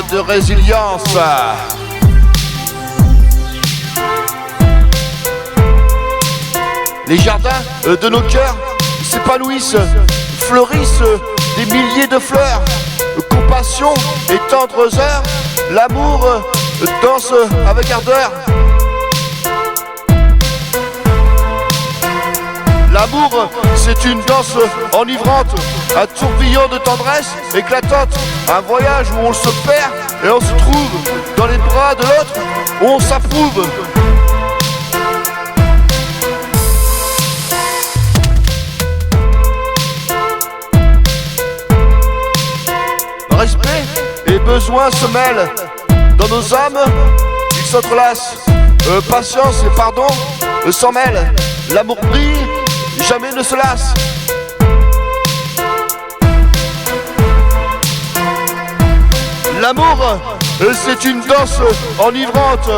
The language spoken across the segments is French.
de résilience. Les jardins de nos cœurs s'épanouissent, fleurissent des milliers de fleurs. Compassion et tendres heures, l'amour danse avec ardeur. L'amour, c'est une danse enivrante, un tourbillon de tendresse éclatante, un voyage où on se perd et on se trouve dans les bras de l'autre, où on s'approuve. Respect et besoin se mêlent dans nos âmes, ils s'entrelacent. Patience et pardon s'en mêlent. L'amour brille, jamais ne se lasse. L'amour, c'est une danse enivrante,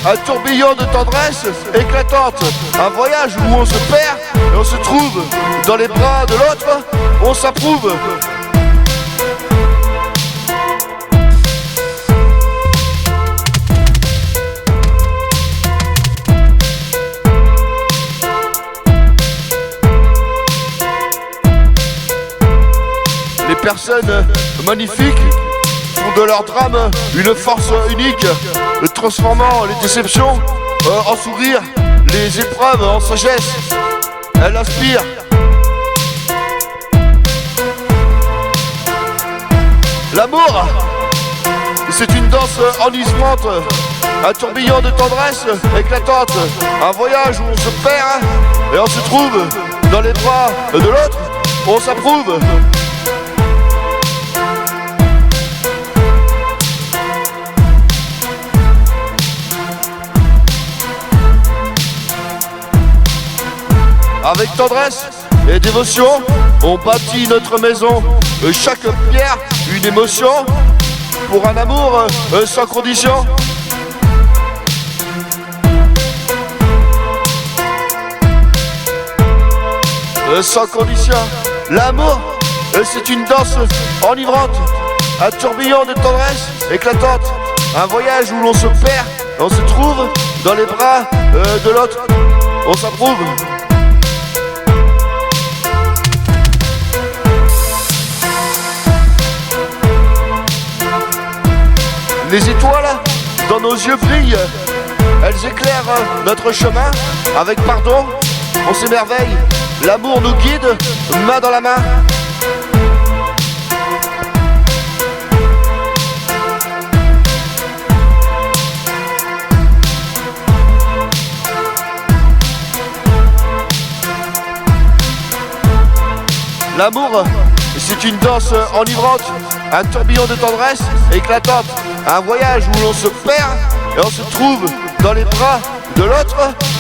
un tourbillon de tendresse éclatante, un voyage où on se perd et on se trouve dans les bras de l'autre, on s'approuve. Les personnes magnifiques font de leur drame une force unique, transformant les déceptions en sourires, les épreuves en sagesse. Elles inspirent. L'amour, c'est une danse enivrante, un tourbillon de tendresse éclatante, un voyage où on se perd et on se trouve dans les bras de l'autre, on s'approuve. Avec tendresse et dévotion, on bâtit notre maison. Chaque pierre, une émotion, pour un amour sans condition. Sans condition. L'amour, c'est une danse enivrante, un tourbillon de tendresse éclatante, un voyage où l'on se perd, on se trouve dans les bras de l'autre, on s'approuve. Les étoiles dans nos yeux brillent, elles éclairent notre chemin. Avec pardon, on s'émerveille, l'amour nous guide, main dans la main. L'amour, c'est une danse enivrante, un tourbillon de tendresse éclatante, un voyage où l'on se perd et on se trouve dans les bras de l'autre,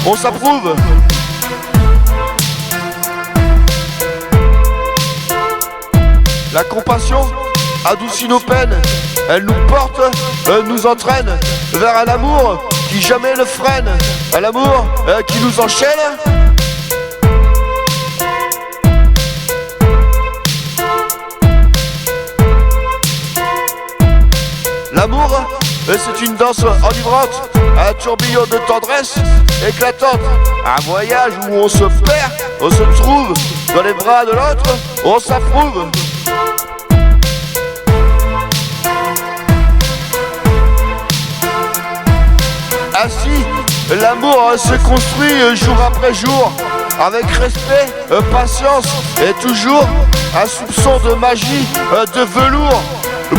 on s'approuve. La compassion adoucit nos peines, elle nous porte, nous entraîne vers un amour qui jamais ne freine, un amour qui nous enchaîne. L'amour, c'est une danse enivrante, un tourbillon de tendresse éclatante, un voyage où on se perd, on se trouve dans les bras de l'autre, on s'approuve. Ainsi, l'amour se construit jour après jour, avec respect, patience et toujours un soupçon de magie, de velours,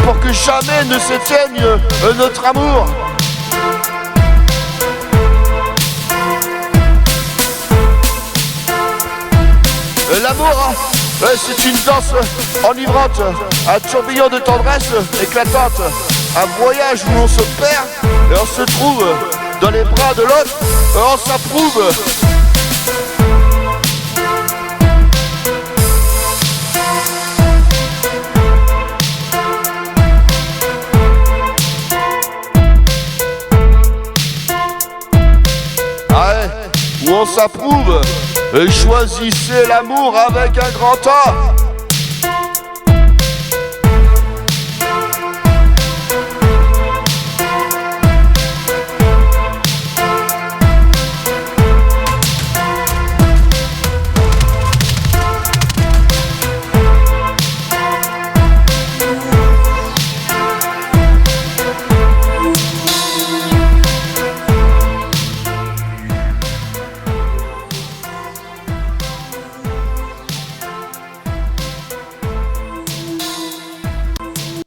pour que jamais ne s'éteigne notre amour. L'amour, c'est une danse enivrante, un tourbillon de tendresse éclatante, un voyage où on se perd et on se trouve dans les bras de l'autre, on s'approuve. Où on s'approuve, choisissez l'amour avec un grand A.